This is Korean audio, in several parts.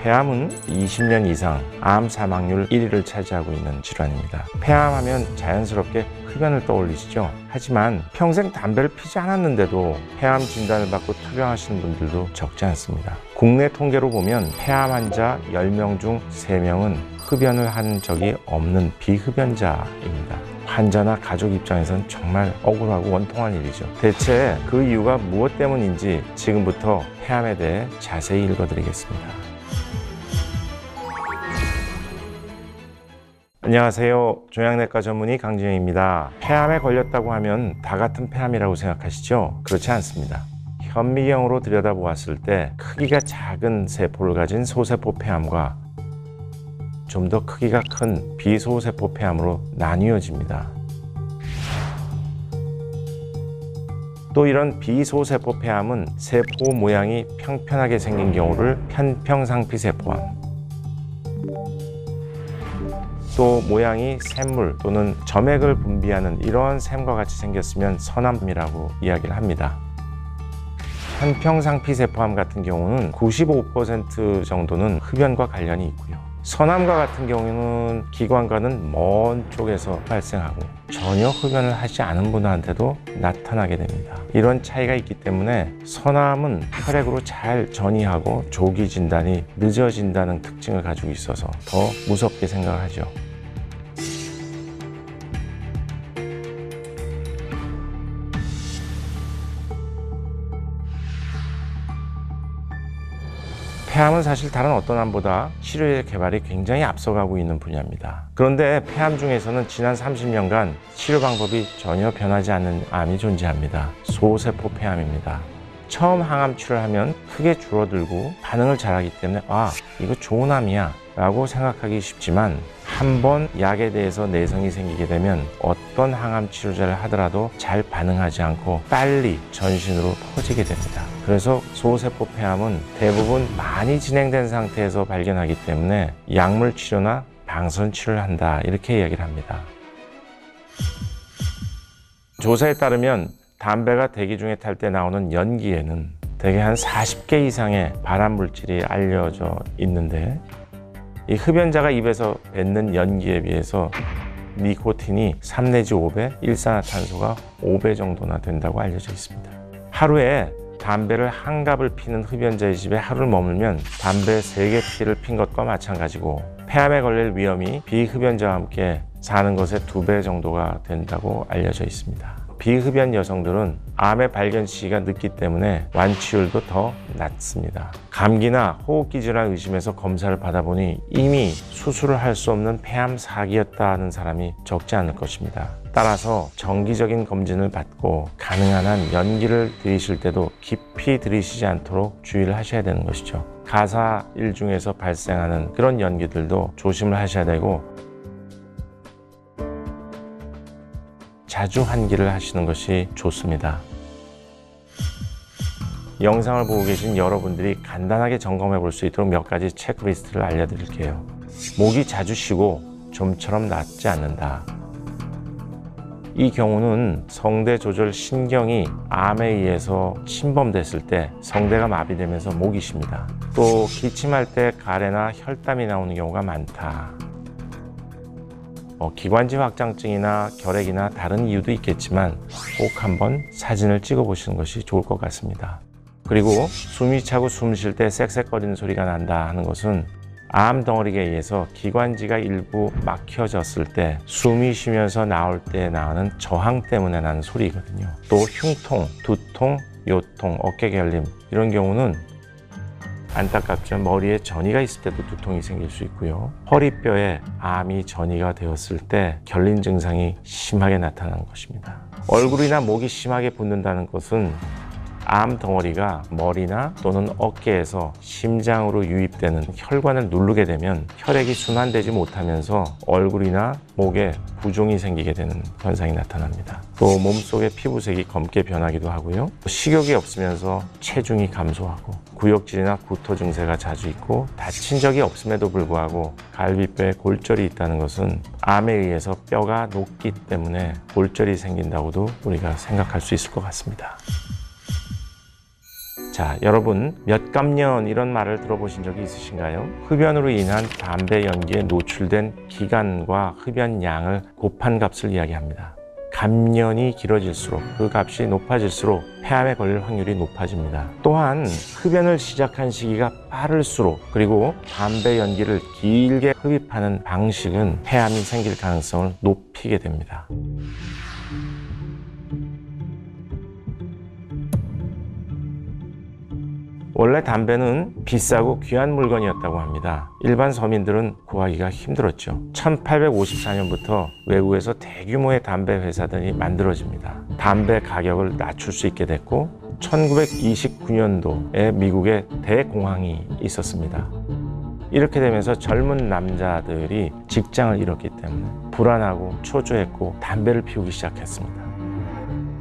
폐암은 20년 이상 암 사망률 1위를 차지하고 있는 질환입니다. 폐암하면 자연스럽게 흡연을 떠올리시죠? 하지만 평생 담배를 피지 않았는데도 폐암 진단을 받고 투병하시는 분들도 적지 않습니다. 국내 통계로 보면 폐암 환자 10명 중 3명은 흡연을 한 적이 없는 비흡연자입니다. 환자나 가족 입장에선 정말 억울하고 원통한 일이죠. 대체 그 이유가 무엇 때문인지 지금부터 폐암에 대해 자세히 읽어드리겠습니다. 안녕하세요. 종양내과 전문의 강진영입니다. 폐암에 걸렸다고 하면 다 같은 폐암이라고 생각하시죠? 그렇지 않습니다. 현미경으로 들여다보았을 때 크기가 작은 세포를 가진 소세포 폐암과 좀 더 크기가 큰 비소세포 폐암으로 나뉘어집니다. 또 이런 비소세포 폐암은 세포 모양이 평평하게 생긴 경우를 편평상피세포암, 또 모양이 샘물 또는 점액을 분비하는 이러한 샘과 같이 생겼으면 선암이라고 이야기를 합니다. 편평상피세포암 같은 경우는 95% 정도는 흡연과 관련이 있고요. 선암과 같은 경우는 기관과는 먼 쪽에서 발생하고 전혀 흡연을 하지 않은 분한테도 나타나게 됩니다. 이런 차이가 있기 때문에 선암은 혈액으로 잘 전이하고 조기 진단이 늦어진다는 특징을 가지고 있어서 더 무섭게 생각을 하죠. 폐암은 사실 다른 어떤 암보다 치료의 개발이 굉장히 앞서가고 있는 분야입니다. 그런데 폐암 중에서는 지난 30년간 치료 방법이 전혀 변하지 않는 암이 존재합니다. 소세포 폐암입니다. 처음 항암 치료를 하면 크게 줄어들고 반응을 잘하기 때문에 이거 좋은 암이야 라고 생각하기 쉽지만 한번 약에 대해서 내성이 생기게 되면 어떤 항암 치료제를 하더라도 잘 반응하지 않고 빨리 전신으로 퍼지게 됩니다. 그래서 소세포 폐암은 대부분 많이 진행된 상태에서 발견하기 때문에 약물 치료나 방사선 치료를 한다 이렇게 이야기를 합니다. 조사에 따르면 담배가 대기 중에 탈 때 나오는 연기에는 대개 한 40개 이상의 발암 물질이 알려져 있는데 이 흡연자가 입에서 뱉는 연기에 비해서 니코틴이 3 내지 5배, 일산화탄소가 5배 정도나 된다고 알려져 있습니다. 하루에 담배를 한 갑을 피는 흡연자의 집에 하루를 머물면 담배 3개 피를 핀 것과 마찬가지고 폐암에 걸릴 위험이 비흡연자와 함께 사는 것의 2배 정도가 된다고 알려져 있습니다. 비흡연 여성들은 암의 발견 시기가 늦기 때문에 완치율도 더 낮습니다. 감기나 호흡기 질환 의심해서 검사를 받아보니 이미 수술을 할 수 없는 폐암 사기였다는 사람이 적지 않을 것입니다. 따라서 정기적인 검진을 받고 가능한 한 연기를 들이실 때도 깊이 들이시지 않도록 주의를 하셔야 되는 것이죠. 가사일 중에서 발생하는 그런 연기들도 조심을 하셔야 되고 자주 환기를 하시는 것이 좋습니다. 영상을 보고 계신 여러분들이 간단하게 점검해 볼 수 있도록 몇 가지 체크리스트를 알려드릴게요. 목이 자주 쉬고 좀처럼 낫지 않는다. 이 경우는 성대 조절 신경이 암에 의해서 침범됐을 때 성대가 마비되면서 목이 쉽니다. 또 기침할 때 가래나 혈담이 나오는 경우가 많다. 기관지 확장증이나 결핵이나 다른 이유도 있겠지만 꼭 한번 사진을 찍어 보시는 것이 좋을 것 같습니다. 그리고 숨이 차고 숨 쉴 때 쌕쌕거리는 소리가 난다 하는 것은 암 덩어리에 의해서 기관지가 일부 막혀졌을 때 숨이 쉬면서 나올 때 나오는 저항 때문에 나는 소리거든요. 또 흉통, 두통, 요통, 어깨 결림 이런 경우는 안타깝지만 머리에 전이가 있을 때도 두통이 생길 수 있고요. 허리뼈에 암이 전이가 되었을 때 결림 증상이 심하게 나타나는 것입니다. 얼굴이나 목이 심하게 붓는다는 것은 암 덩어리가 머리나 또는 어깨에서 심장으로 유입되는 혈관을 누르게 되면 혈액이 순환되지 못하면서 얼굴이나 목에 부종이 생기게 되는 현상이 나타납니다. 또 몸속의 피부색이 검게 변하기도 하고요. 식욕이 없으면서 체중이 감소하고 구역질이나 구토 증세가 자주 있고 다친 적이 없음에도 불구하고 갈비뼈에 골절이 있다는 것은 암에 의해서 뼈가 녹기 때문에 골절이 생긴다고도 우리가 생각할 수 있을 것 같습니다. 자, 여러분 몇갑년 이런 말을 들어보신 적이 있으신가요? 흡연으로 인한 담배 연기에 노출된 기간과 흡연 양을 곱한 값을 이야기합니다. 감년이 길어질수록 그 값이 높아질수록 폐암에 걸릴 확률이 높아집니다. 또한 흡연을 시작한 시기가 빠를수록 그리고 담배 연기를 길게 흡입하는 방식은 폐암이 생길 가능성을 높이게 됩니다. 원래 담배는 비싸고 귀한 물건이었다고 합니다. 일반 서민들은 구하기가 힘들었죠. 1854년부터 외국에서 대규모의 담배 회사들이 만들어집니다. 담배 가격을 낮출 수 있게 됐고 1929년도에 미국에 대공황이 있었습니다. 이렇게 되면서 젊은 남자들이 직장을 잃었기 때문에 불안하고 초조했고 담배를 피우기 시작했습니다.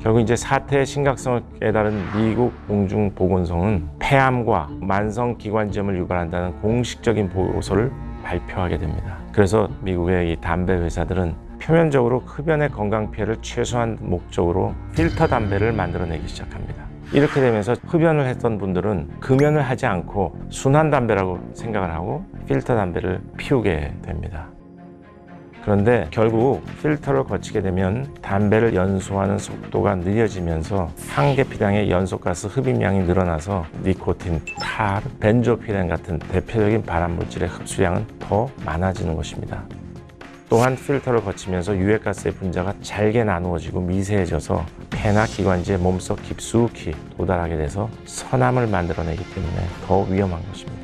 결국 이제 사태의 심각성을 깨달은 미국 공중보건성은 폐암과 만성기관지염을 유발한다는 공식적인 보고서를 발표하게 됩니다. 그래서 미국의 이 담배 회사들은 표면적으로 흡연의 건강 피해를 최소화한 목적으로 필터 담배를 만들어내기 시작합니다. 이렇게 되면서 흡연을 했던 분들은 금연을 하지 않고 순한 담배라고 생각을 하고 필터 담배를 피우게 됩니다. 그런데 결국 필터를 거치게 되면 담배를 연소하는 속도가 느려지면서 한 개 피량의 연소가스 흡입량이 늘어나서 니코틴, 타, 벤조피렌 같은 대표적인 발암물질의 흡수량은 더 많아지는 것입니다. 또한 필터를 거치면서 유해가스의 분자가 잘게 나누어지고 미세해져서 폐나 기관지에 몸속 깊숙이 도달하게 돼서 선암을 만들어내기 때문에 더 위험한 것입니다.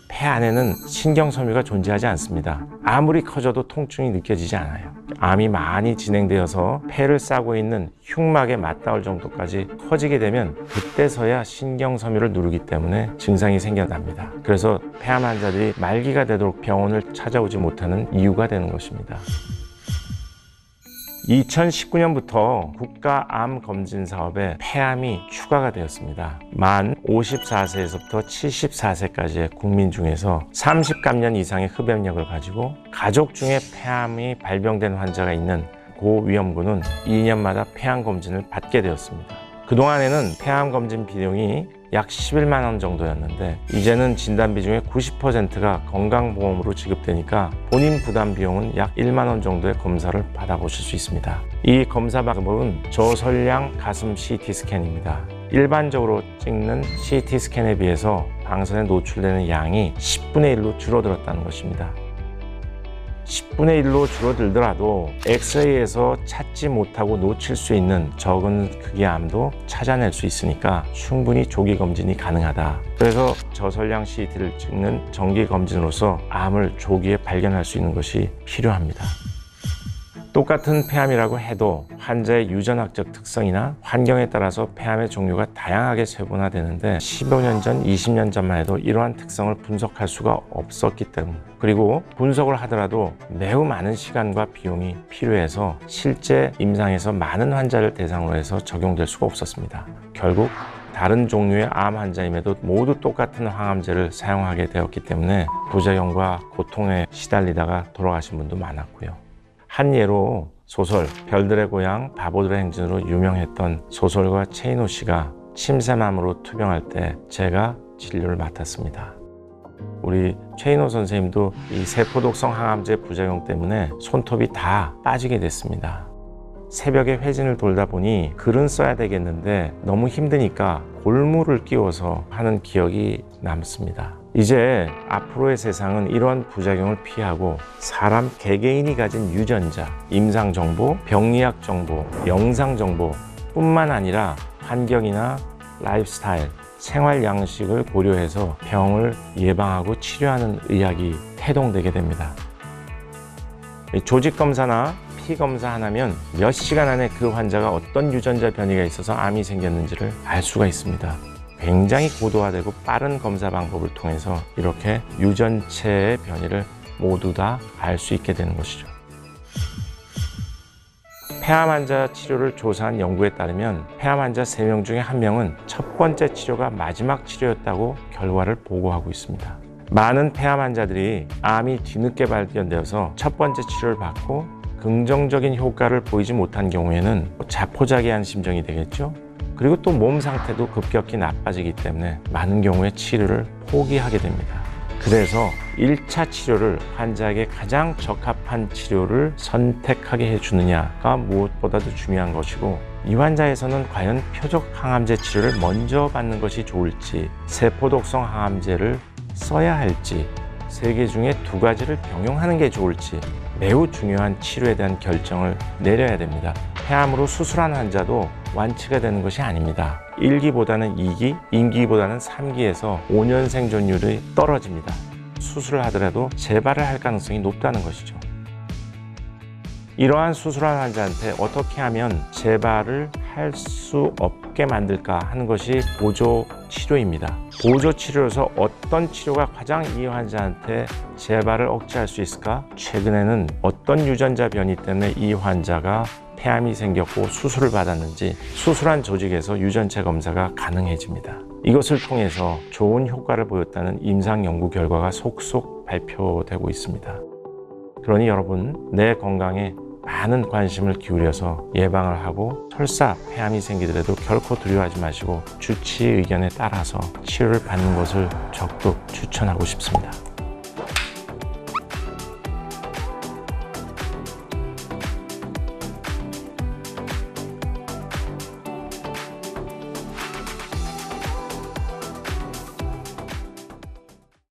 폐 안에는 신경섬유가 존재하지 않습니다. 아무리 커져도 통증이 느껴지지 않아요. 암이 많이 진행되어서 폐를 싸고 있는 흉막에 맞닿을 정도까지 커지게 되면 그때서야 신경섬유를 누르기 때문에 증상이 생겨납니다. 그래서 폐암 환자들이 말기가 되도록 병원을 찾아오지 못하는 이유가 되는 것입니다. 2019년부터 국가암검진 사업에 폐암이 추가가 되었습니다. 만 54세에서부터 74세까지의 국민 중에서 30감년 이상의 흡연력을 가지고 가족 중에 폐암이 발병된 환자가 있는 고위험군은 2년마다 폐암 검진을 받게 되었습니다. 그동안에는 폐암 검진 비용이 약 11만 원 정도였는데 이제는 진단 비중의 90%가 건강보험으로 지급되니까 본인 부담 비용은 약 1만 원 정도의 검사를 받아보실 수 있습니다. 이 검사 방법은 저설량 가슴 CT 스캔입니다. 일반적으로 찍는 CT 스캔에 비해서 방사선에 노출되는 양이 10분의 1로 줄어들었다는 것입니다. 10분의 1로 줄어들더라도 엑스레이에서 찾지 못하고 놓칠 수 있는 적은 크기의 암도 찾아낼 수 있으니까 충분히 조기 검진이 가능하다. 그래서 저설량 CT를 찍는 정기 검진으로서 암을 조기에 발견할 수 있는 것이 필요합니다. 똑같은 폐암이라고 해도 환자의 유전학적 특성이나 환경에 따라서 폐암의 종류가 다양하게 세분화되는데 15년 전, 20년 전만 해도 이러한 특성을 분석할 수가 없었기 때문에 그리고 분석을 하더라도 매우 많은 시간과 비용이 필요해서 실제 임상에서 많은 환자를 대상으로 해서 적용될 수가 없었습니다. 결국 다른 종류의 암 환자임에도 모두 똑같은 항암제를 사용하게 되었기 때문에 부작용과 고통에 시달리다가 돌아가신 분도 많았고요. 한 예로 소설 별들의 고향 바보들의 행진으로 유명했던 소설가 최인호 씨가 침샘암으로 투병할 때 제가 진료를 맡았습니다. 우리 최인호 선생님도 이 세포독성 항암제 부작용 때문에 손톱이 다 빠지게 됐습니다. 새벽에 회진을 돌다 보니 글은 써야 되겠는데 너무 힘드니까 골무를 끼워서 하는 기억이 남습니다. 이제 앞으로의 세상은 이러한 부작용을 피하고 사람 개개인이 가진 유전자, 임상정보, 병리학정보, 영상정보 뿐만 아니라 환경이나 라이프스타일, 생활 양식을 고려해서 병을 예방하고 치료하는 의학이 태동되게 됩니다. 조직검사나 피검사 하나면 몇 시간 안에 그 환자가 어떤 유전자 변이가 있어서 암이 생겼는지를 알 수가 있습니다. 굉장히 고도화되고 빠른 검사 방법을 통해서 이렇게 유전체의 변이를 모두 다 알 수 있게 되는 것이죠. 폐암 환자 치료를 조사한 연구에 따르면 폐암 환자 3명 중에 1명은 첫 번째 치료가 마지막 치료였다고 결과를 보고하고 있습니다. 많은 폐암 환자들이 암이 뒤늦게 발견되어서 첫 번째 치료를 받고 긍정적인 효과를 보이지 못한 경우에는 자포자기한 심정이 되겠죠. 그리고 또 몸 상태도 급격히 나빠지기 때문에 많은 경우에 치료를 포기하게 됩니다. 그래서 1차 치료를 환자에게 가장 적합한 치료를 선택하게 해주느냐가 무엇보다도 중요한 것이고, 이 환자에서는 과연 표적 항암제 치료를 먼저 받는 것이 좋을지, 세포독성 항암제를 써야 할지, 세 개 중에 2가지를 병용하는 게 좋을지 매우 중요한 치료에 대한 결정을 내려야 됩니다. 폐암으로 수술한 환자도 완치가 되는 것이 아닙니다. 1기보다는 2기, 임기보다는 3기에서 5년 생존율이 떨어집니다. 수술을 하더라도 재발을 할 가능성이 높다는 것이죠. 이러한 수술한 환자한테 어떻게 하면 재발을 할 수 없게 만들까 하는 것이 보조 치료입니다. 보조 치료로서 어떤 치료가 가장 이 환자한테 재발을 억제할 수 있을까? 최근에는 어떤 유전자 변이 때문에 이 환자가 폐암이 생겼고 수술을 받았는지 수술한 조직에서 유전체 검사가 가능해집니다. 이것을 통해서 좋은 효과를 보였다는 임상 연구 결과가 속속 발표되고 있습니다. 그러니 여러분, 내 건강에 많은 관심을 기울여서 예방을 하고 설사 폐암이 생기더라도 결코 두려워하지 마시고 주치의 의견에 따라서 치료를 받는 것을 적극 추천하고 싶습니다.